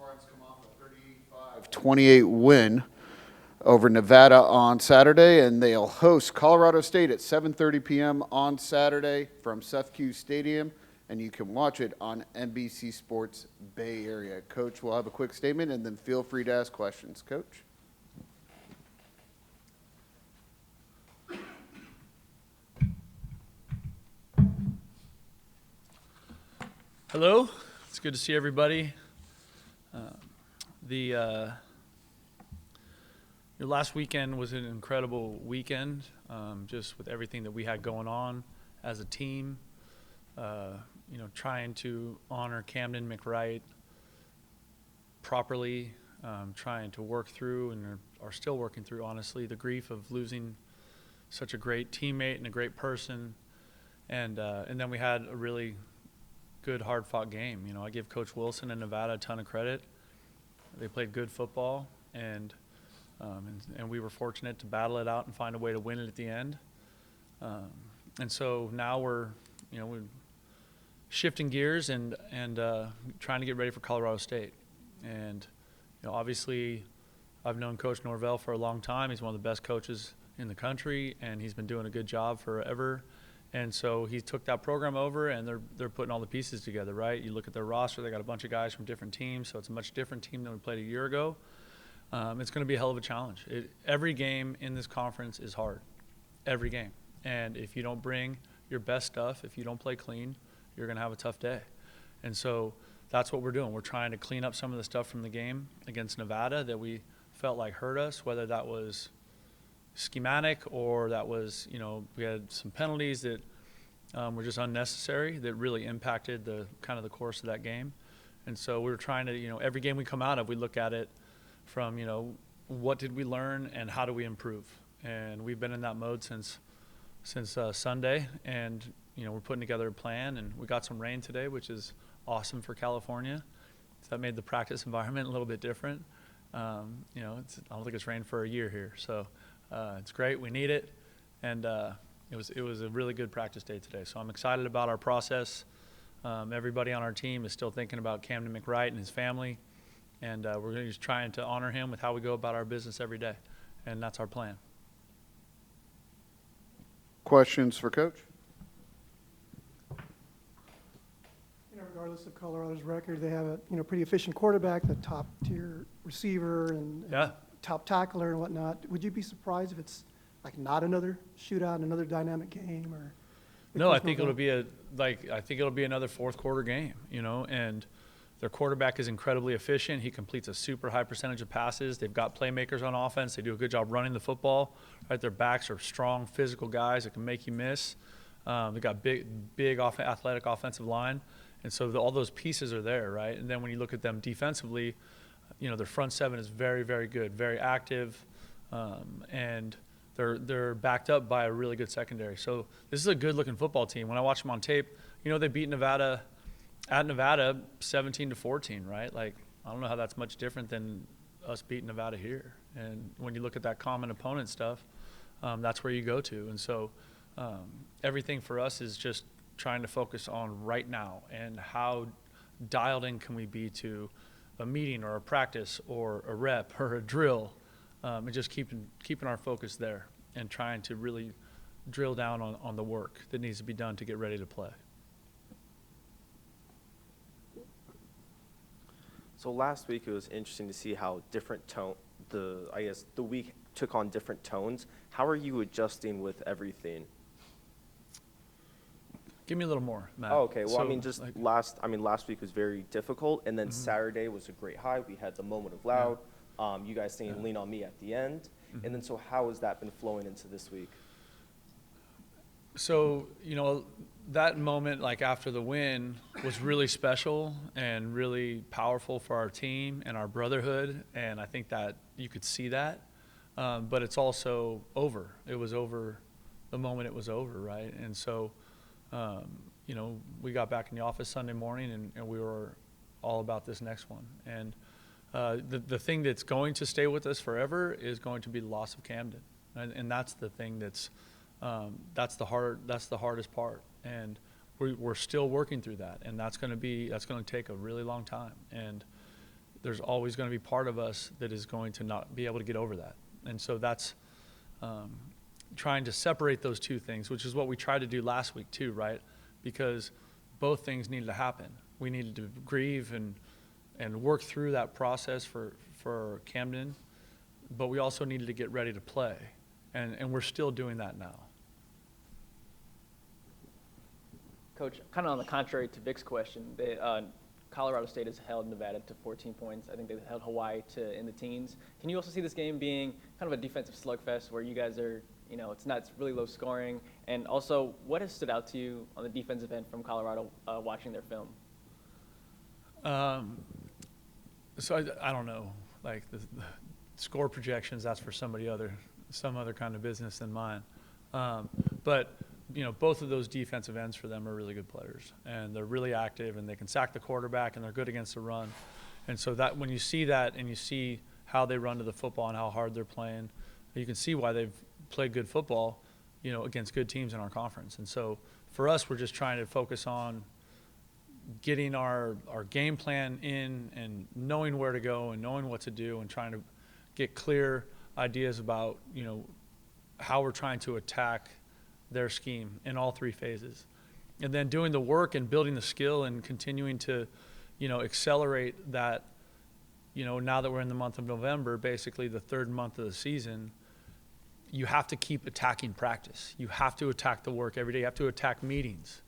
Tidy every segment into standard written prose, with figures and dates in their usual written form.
Spartans come off a 35-28 win over Nevada on Saturday, and they'll host Colorado State at 7:30 p.m. on Saturday from Seth Q Stadium, and you can watch it on NBC Sports Bay Area. Coach will have a quick statement, and then feel free to ask questions. Coach? Hello, it's good to see everybody. Your last weekend was an incredible weekend, just with everything that we had going on as a team. Trying to honor Camden McWright properly, trying to work through and are still working through, honestly, the grief of losing such a great teammate and a great person. And then we had a really good, hard-fought game. I give Coach Wilson and Nevada a ton of credit. They played good football, and we were fortunate to battle it out and find a way to win it at the end. And so now we're shifting gears and trying to get ready for Colorado State. And obviously, I've known Coach Norvell for a long time. He's one of the best coaches in the country, and he's been doing a good job forever. And so he took that program over, and they're putting all the pieces together, right? You look at their roster; they got a bunch of guys from different teams, so it's a much different team than we played a year ago. It's going to be a hell of a challenge. Every game in this conference is hard, every game. And if you don't bring your best stuff, if you don't play clean, you're going to have a tough day. And so that's what we're doing. We're trying to clean up some of the stuff from the game against Nevada that we felt like hurt us, whether that was schematic or that was, we had some penalties that were just unnecessary that really impacted the course of that game. And so we were trying to, every game we come out of, we look at it from, what did we learn and how do we improve? And we've been in that mode since Sunday, and we're putting together a plan, and we got some rain today, which is awesome for California. So that made the practice environment a little bit different. I don't think it's rained for a year here, so it's great. We need it, and it was a really good practice day today. So I'm excited about our process. Everybody on our team is still thinking about Camden McWright and his family, and we're just trying to honor him with how we go about our business every day, and that's our plan. Questions for Coach? Regardless of Colorado's record, they have a pretty efficient quarterback, the top tier receiver and top tackler and whatnot. Would you be surprised if it's like not another shootout, another dynamic game, or? No, I think it'll be another fourth quarter game, and their quarterback is incredibly efficient. He completes a super high percentage of passes. They've got playmakers on offense. They do a good job running the football. Right, their backs are strong, physical guys that can make you miss. They've got big athletic offensive line, and so all those pieces are there, right? And then when you look at them defensively, their front seven is very, very good, very active, and they're backed up by a really good secondary. So this is a good-looking football team. When I watch them on tape, they beat Nevada at Nevada 17-14, right? Like, I don't know how that's much different than us beating Nevada here. And when you look at that common opponent stuff, that's where you go to. And so everything for us is just trying to focus on right now and how dialed in can we be to a meeting or a practice or a rep or a drill, and just keeping our focus there and trying to really drill down on the work that needs to be done to get ready to play. So last week it was interesting to see how different the week took on different tones. How are you adjusting with everything? Give me a little more, Matt. Oh, okay. Well, last week was very difficult, and then Saturday was a great high. We had the moment of loud. You guys singing "Lean on Me" at the end, and then so how has that been flowing into this week? So that moment, like after the win, was really special and really powerful for our team and our brotherhood, and I think that you could see that. But it's also over. It was over the moment it was over, right? And so, we got back in the office Sunday morning, and we were all about this next one. And the thing that's going to stay with us forever is going to be the loss of Camden, and that's the thing that's the hardest part. And we're still working through that, and that's going to take a really long time. And there's always going to be part of us that is going to not be able to get over that. And so that's trying to separate those two things, which is what we tried to do last week too, right? Because both things needed to happen. We needed to grieve and work through that process for Camden, but we also needed to get ready to play. And we're still doing that now. Coach, kind of on the contrary to Vic's question, Colorado State has held Nevada to 14 points. I think they've held Hawaii to in the teens. Can you also see this game being kind of a defensive slugfest where you guys are, it's really low scoring? And also, what has stood out to you on the defensive end from Colorado watching their film? So I don't know, like the score projections, that's for some other kind of business than mine. But both of those defensive ends for them are really good players, and they're really active, and they can sack the quarterback, and they're good against the run. And so that when you see that and you see how they run to the football and how hard they're playing, you can see why they've played good football, against good teams in our conference. And so for us, we're just trying to focus on getting our game plan in and knowing where to go and knowing what to do and trying to get clear ideas about, how we're trying to attack their scheme in all three phases. And then doing the work and building the skill and continuing to, accelerate that, now that we're in the month of November, basically the third month of the season, you have to keep attacking practice. You have to attack the work every day. You have to attack meetings.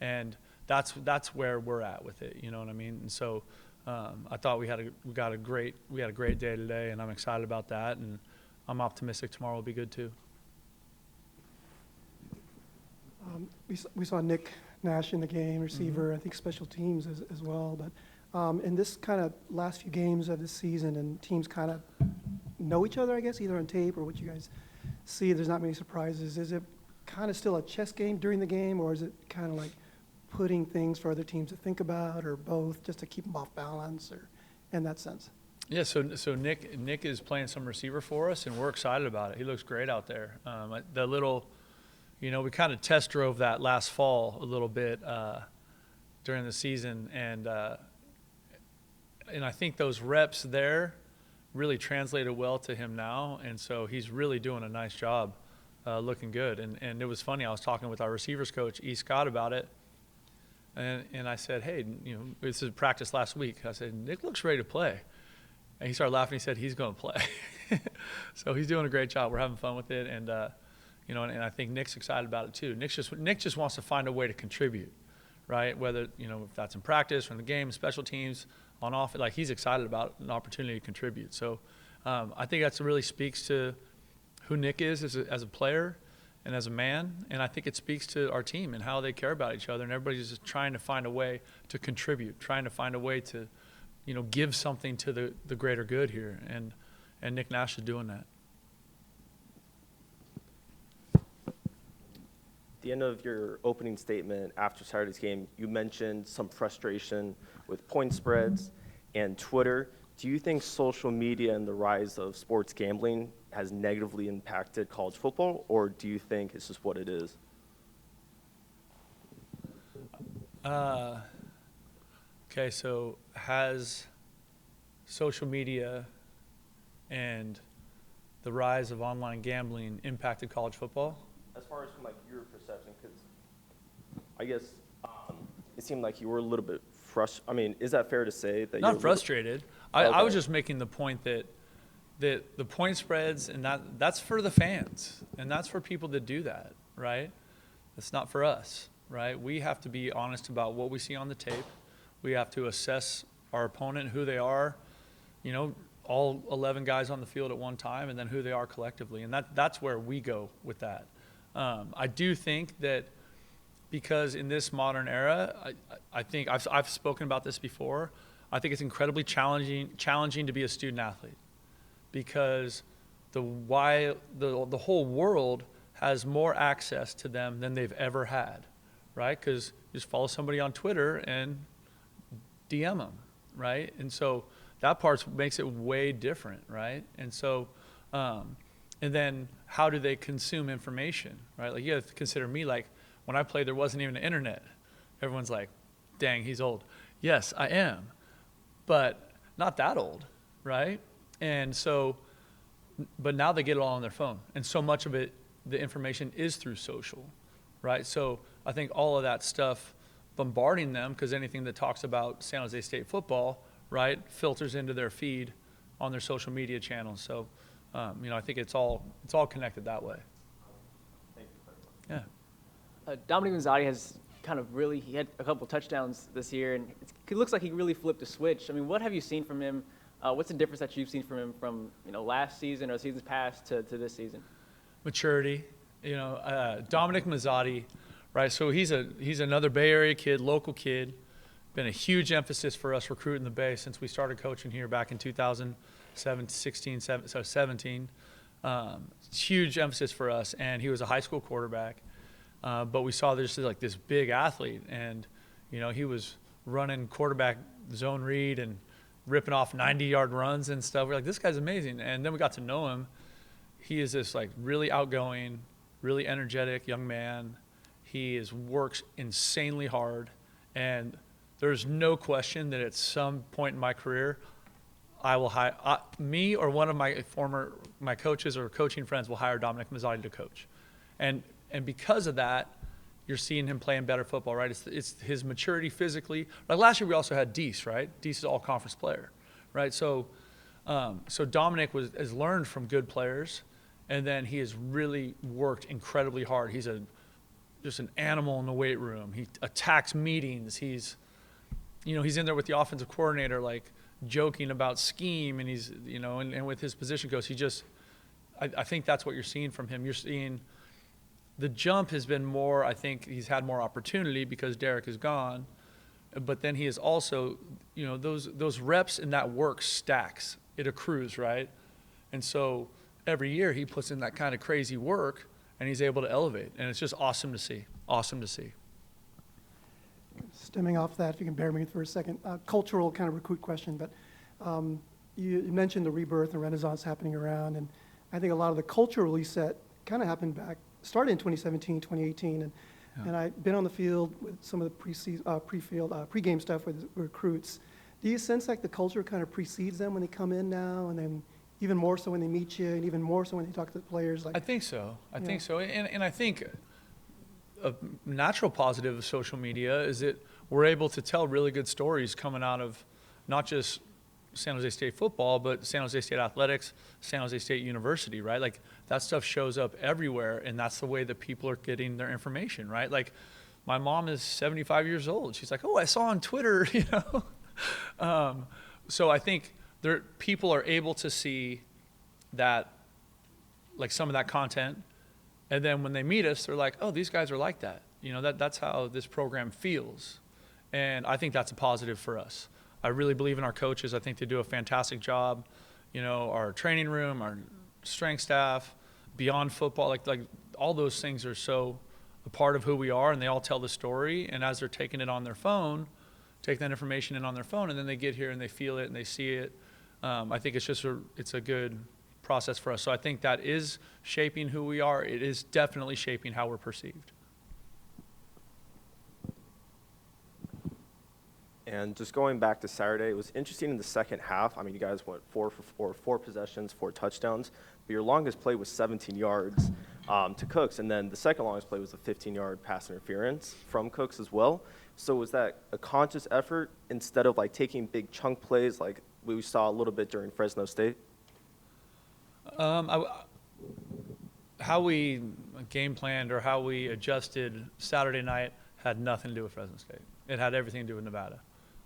And that's where we're at with it, you know what I mean? And so I thought we had a great day today, and I'm excited about that, and I'm optimistic tomorrow will be good too. We saw Nick Nash in the game, receiver, I think special teams as well. But in this kind of last few games of the season, and teams kind of know each other, I guess, either on tape or what you guys see, there's not many surprises. Is it kind of still a chess game during the game, or is it kind of like putting things for other teams to think about, or both, just to keep them off balance, or in that sense? Yeah, so Nick is playing some receiver for us, and we're excited about it. He looks great out there. We kind of test drove that last fall a little bit during the season, and I think those reps there really translated well to him now, and so he's really doing a nice job, looking good. And it was funny, I was talking with our receivers coach, E. Scott, about it, and I said, hey, this is practice last week. I said, Nick looks ready to play. And he started laughing. He said, he's going to play. So he's doing a great job. We're having fun with it, and and I think Nick's excited about it too. Nick just wants to find a way to contribute, right? Whether, if that's in practice, from the game, special teams, on off, like he's excited about an opportunity to contribute. So I think that really speaks to who Nick is as a player and as a man, and I think it speaks to our team and how they care about each other, and everybody's just trying to find a way to contribute, trying to find a way to, give something to the greater good here, and Nick Nash is doing that. At the end of your opening statement after Saturday's game, you mentioned some frustration with point spreads and Twitter. Do you think social media and the rise of sports gambling has negatively impacted college football, or do you think it's just what it is? Okay, so has social media and the rise of online gambling impacted college football? As far as from your perception, because I guess it seemed like you were a little bit frustrated. I mean, is that fair to say that Not frustrated. Okay. I was just making the point that the point spreads and that's for the fans, and that's for people that do that, right? It's not for us, right? We have to be honest about what we see on the tape. We have to assess our opponent, who they are, all 11 guys on the field at one time, and then who they are collectively, and that's where we go with that. I do think that because in this modern era, I think I've spoken about this before. I think it's incredibly challenging to be a student athlete, because the whole world has more access to them than they've ever had, right? Because you just follow somebody on Twitter and DM them, right? And so that part makes it way different, right? And so, and then how do they consume information, right? Like you have to consider me, like when I played, there wasn't even an internet. Everyone's like, dang, he's old. Yes, I am. But not that old, right? And so, but now they get it all on their phone. And so much of it, the information is through social, right? So I think all of that stuff bombarding them, because anything that talks about San Jose State football, right, filters into their feed on their social media channels. So, I think it's all connected that way. Yeah. Dominic Mazzotti has he had a couple touchdowns this year, and it looks like he really flipped a switch. I mean, what have you seen from him? What's the difference that you've seen from him from last season or seasons past to this season? Maturity. Dominic Mazzotti, right? So he's another Bay Area kid, local kid. Been a huge emphasis for us recruiting the Bay since we started coaching here back in 2017. Huge emphasis for us, and he was a high school quarterback. But we saw this big athlete, and he was running quarterback zone read and ripping off 90-yard runs and stuff. We're like, this guy's amazing. And then we got to know him. He is this really outgoing, really energetic young man. He works insanely hard, and there's no question that at some point in my career, I will hire me or one of my coaches or coaching friends will hire Dominic Mazzotti to coach, and because of that, you're seeing him playing better football, right? It's his maturity physically. Like last year, we also had Deese, right? Deese is an all-conference player, right? So Dominic has learned from good players, and then he has really worked incredibly hard. He's just an animal in the weight room. He attacks meetings. He's in there with the offensive coordinator, joking about scheme, and he's, and with his position coach, I think that's what you're seeing from him. You're seeing the jump has been more, I think he's had more opportunity because Derek is gone, but then he is also, those reps and that work stacks. It accrues, right? And so every year he puts in that kind of crazy work, and he's able to elevate, and it's just awesome to see. Awesome to see. Stemming off that, if you can bear with me for a second, cultural kind of recruit question, but you mentioned the rebirth and renaissance happening around, and I think a lot of the cultural reset kind of started in 2017, 2018, and I've been on the field with some of the pregame stuff with recruits. Do you sense like the culture kind of precedes them when they come in now, and then even more so when they meet you, and even more so when they talk to the players? I think so. I think so, and I think a natural positive of social media is that we're able to tell really good stories coming out of not just San Jose State football, but San Jose State athletics, San Jose State University, right? Like that stuff shows up everywhere, and that's the way that people are getting their information, right? Like my mom is 75 years old. She's like, oh, I saw on Twitter, So I think people are able to see that, like some of that content, and then when they meet us, they're like, oh, these guys are like that. That's how this program feels. And I think that's a positive for us. I really believe in our coaches. I think they do a fantastic job. Our training room, our strength staff, beyond football, like all those things are so a part of who we are, and they all tell the story. And as they're taking it on their phone, take that information in on their phone, and then they get here and they feel it and they see it. I think it's a good process for us. So I think that is shaping who we are. It is definitely shaping how we're perceived. And just going back to Saturday, it was interesting in the second half. I mean, you guys went 4 for 4 possessions, 4 touchdowns, but your longest play was 17 yards to Cooks, and then the second longest play was a 15-yard pass interference from Cooks as well. So was that a conscious effort instead of taking big chunk plays like we saw a little bit during Fresno State? How we game planned or how we adjusted Saturday night had nothing to do with Fresno State. It had everything to do with Nevada.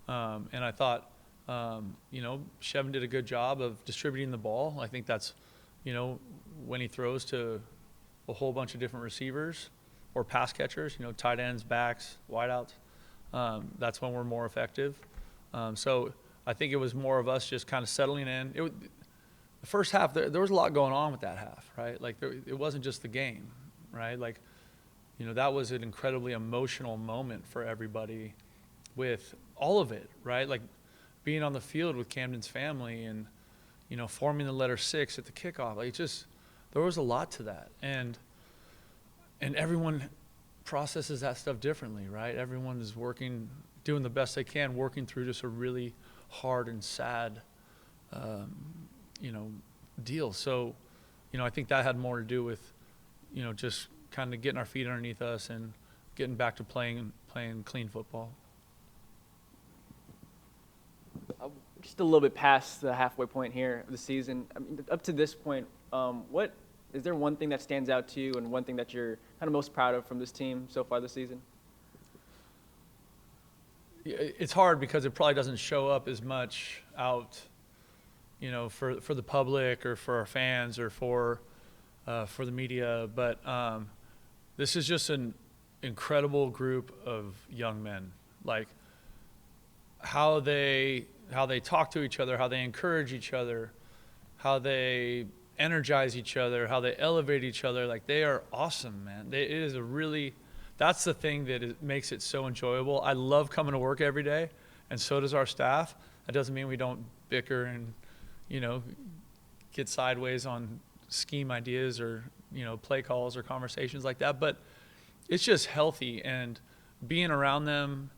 And I thought, Shevin did a good job of distributing the ball. I think that's, when he throws to a whole bunch of different receivers or pass catchers, tight ends, backs, wideouts, that's when we're more effective. So I think it was more of us just kind of settling in. The first half, there was a lot going on with that half, right? It wasn't just the game, right? That was an incredibly emotional moment for everybody with all of it, right? Being on the field with Camden's family and, forming the letter 6 at the kickoff. There was a lot to that. And everyone processes that stuff differently, right? Everyone is doing the best they can, working through just a really hard and sad, deal. So, I think that had more to do with, just kind of getting our feet underneath us and getting back to playing clean football. Just a little bit past the halfway point here of the season. I mean, up to this point, what is there one thing that stands out to you and one thing that you're kind of most proud of from this team so far this season? It's hard because it probably doesn't show up as much out, for the public or for our fans or for the media. But this is just an incredible group of young men. Like how they talk to each other, how they encourage each other, how they energize each other, how they elevate each other. Like, they are awesome, man. That's the thing that makes it so enjoyable. I love coming to work every day, and so does our staff. That doesn't mean we don't bicker and, get sideways on scheme ideas or, play calls or conversations like that. But it's just healthy, and being around them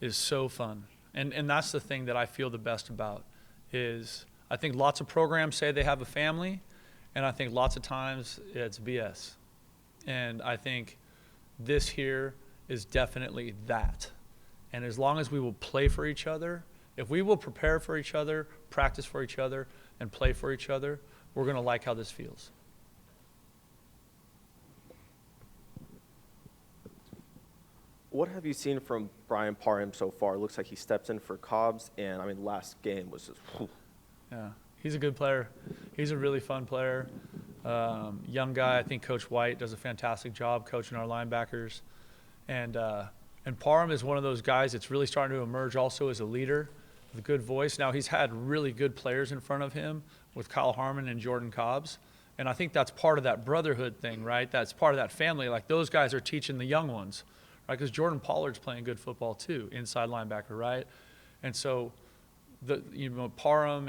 is so fun. And that's the thing that I feel the best about is I think lots of programs say they have a family, and I think lots of times it's BS. And I think this here is definitely that. And as long as we will play for each other, if we will prepare for each other, practice for each other, and play for each other, we're going to like how this feels. What have you seen from Brian Parham so far? It looks like he steps in for Cobbs, and last game was just. Whew. Yeah, he's a good player. He's a really fun player. Young guy. I think Coach White does a fantastic job coaching our linebackers. And Parham is one of those guys that's really starting to emerge also as a leader with a good voice. Now, he's had really good players in front of him with Kyle Harmon and Jordan Cobbs. And I think that's part of that brotherhood thing, right? That's part of that family. Like, those guys are teaching the young ones, right? Because Jordan Pollard's playing good football too, inside linebacker, right? And so, Parham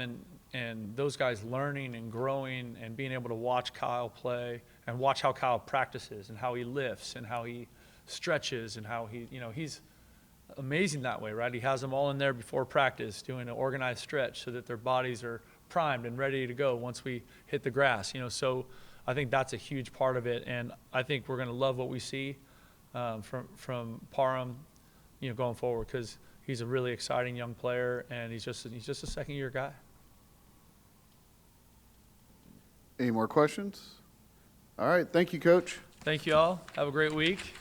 and those guys learning and growing and being able to watch Kyle play and watch how Kyle practices and how he lifts and how he stretches and how he's amazing that way, right? He has them all in there before practice doing an organized stretch so that their bodies are primed and ready to go once we hit the grass, So I think that's a huge part of it, and I think we're going to love what we see from Parham, going forward, because he's a really exciting young player, and he's just a second-year guy. Any more questions? All right, thank you, Coach. Thank you all. Have a great week.